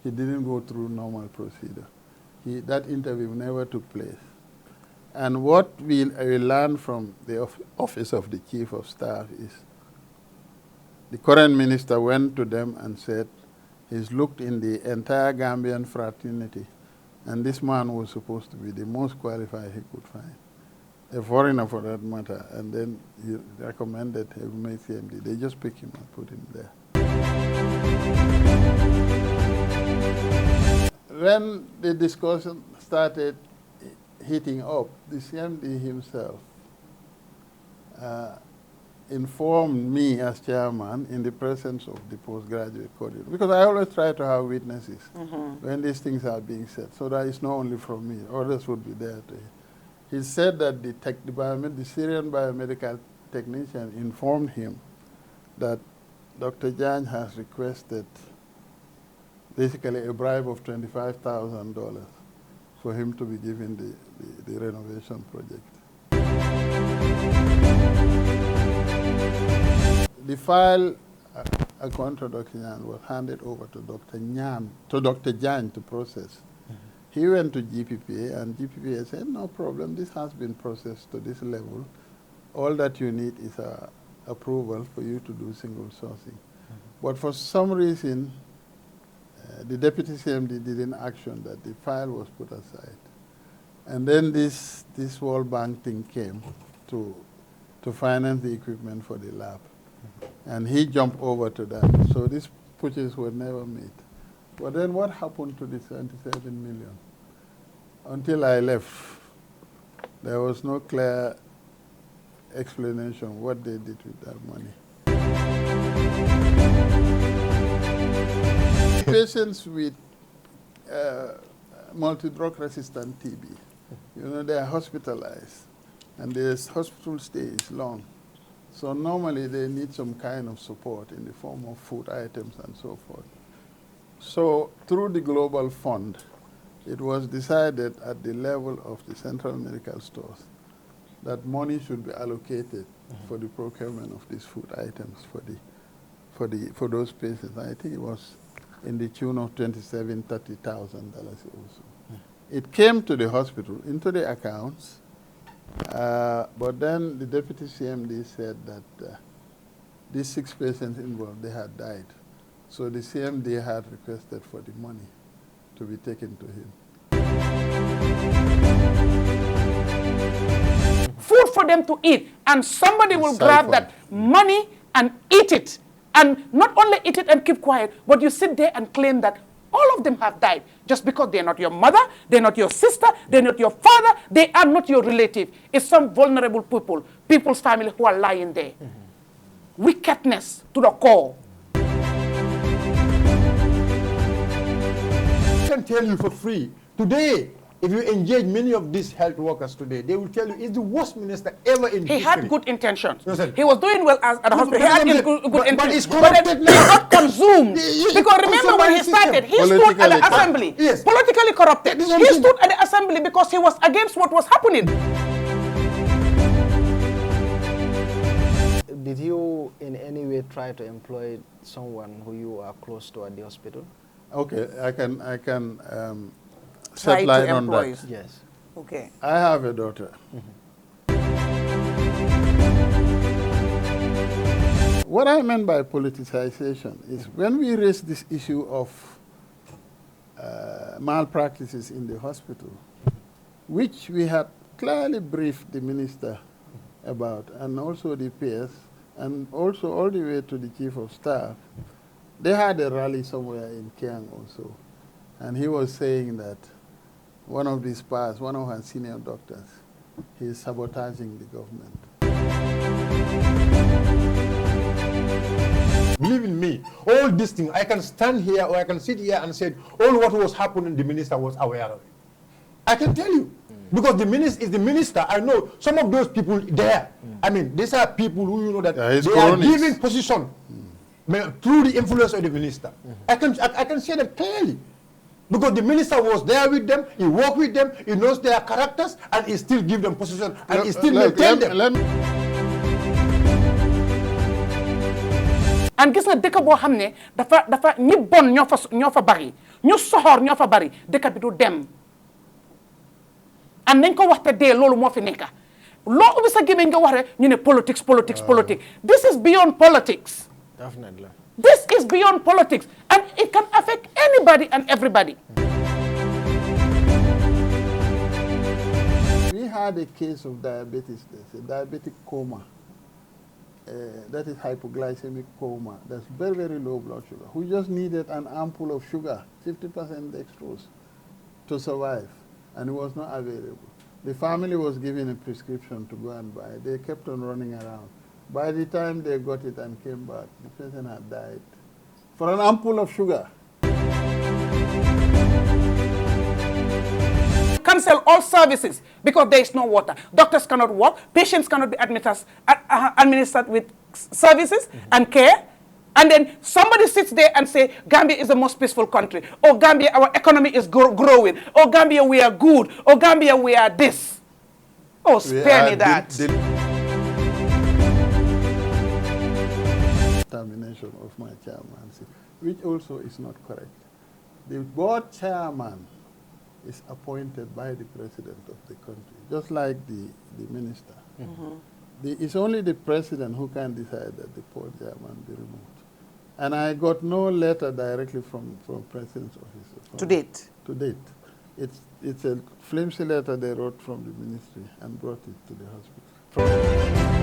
he didn't go through normal procedure. That interview never took place. And what we learned from the office of the Chief of Staff is the current minister went to them and said he's looked in the entire Gambian fraternity, and this man was supposed to be the most qualified he could find, a foreigner for that matter, and then he recommended him make CMD. They just picked him and put him there. When the discussion started heating up, the CMD himself informed me as chairman in the presence of the postgraduate coordinator, because I always try to have witnesses when these things are being said, so that it's not only from me, others would be there too. He said that the Syrian biomedical technician informed him that Dr. Jan has requested basically a bribe of $25,000 for him to be given the renovation project. The file, a contradocument, was handed over to Dr. Jan to process. He went to GPPA, and GPPA said, no problem, this has been processed to this level. All that you need is approval for you to do single sourcing. But for some reason, the Deputy CMD didn't action that. The file was put aside. And then this World Bank thing came to finance the equipment for the lab. And he jumped over to that. So these purchases were never made. But then what happened to the 77 million? Until I left, there was no clear explanation what they did with that money. Patients with multi-drug resistant TB, they are hospitalized, and their hospital stay is long. So normally they need some kind of support in the form of food items and so forth. So through the Global Fund, it was decided at the level of the central medical stores that money should be allocated for the procurement of these food items for those patients. I think it was in the tune of $27,000, $30,000 also. It came to the hospital, into the accounts, but then the Deputy CMD said that these 6 patients involved, they had died. So the CMD had requested for the money to be taken to him. Food for them to eat, and somebody will grab that money and eat it. And not only eat it and keep quiet, but you sit there and claim that all of them have died just because they're not your mother, they're not your sister, they're not your father, they are not your relative. It's some vulnerable people's family who are lying there. Wickedness to the core. I can tell you for free, today, if you engage many of these health workers today, they will tell you it's the worst minister ever in history. He had good intentions. Listen. He was doing well at the hospital. He had good intentions. But it's corrupted now. He got consumed. Because remember when he started, he stood at the assembly. Yes. Politically corrupted. He stood at the assembly because he was against what was happening. Did you in any way try to employ someone who you are close to at the hospital? Okay, I can set light on that. Yes. Okay. I have a daughter. What I meant by politicization is when we raise this issue of malpractices in the hospital, which we had clearly briefed the minister about, and also the peers, and also all the way to the chief of staff. They had a rally somewhere in Kiang also, and he was saying that one of these past, one of our senior doctors, he's sabotaging the government. Believe in me, all these things, I can stand here or I can sit here and say, all what was happening, the minister was aware of it. I can tell you. Because the minister is the minister. I know some of those people there. I mean, these are people who that they are given position through the influence of the minister. I can say that clearly. Because the minister was there with them, he worked with them, he knows their characters, and he still give them position, and he still maintain them. and gis nga dëkk boo xam ne dafa ñi bon ñoo fa bari ñu soxor ñoo fa bari dëkk bi du dem and nañ ko waxte dee loolu moo fi nekka loo ubbi sa gémmiñ nga wax rek ñu ne politics. This is beyond politics. Definitely. This is beyond politics, and it can affect anybody and everybody. We had a case of diabetes, a diabetic coma. That is hypoglycemic coma. That's very, very low blood sugar. Who just needed an ampoule of sugar, 50% dextrose, to survive, and it was not available. The family was given a prescription to go and buy. They kept on running around. By the time they got it and came back, the person had died for an ampoule of sugar. Cancel all services because there is no water. Doctors cannot work. Patients cannot be administered with services and care. And then somebody sits there and say, Gambia is the most peaceful country. Oh, Gambia, our economy is growing. Oh, Gambia, we are good. Oh, Gambia, we are this. Oh, spare me that. Termination of my chairmanship, which also is not correct. The board chairman is appointed by the president of the country, just like the minister. It's only the president who can decide that the board chairman be removed. And I got no letter directly from president's office. To date? To date. It's a flimsy letter they wrote from the ministry and brought it to the hospital.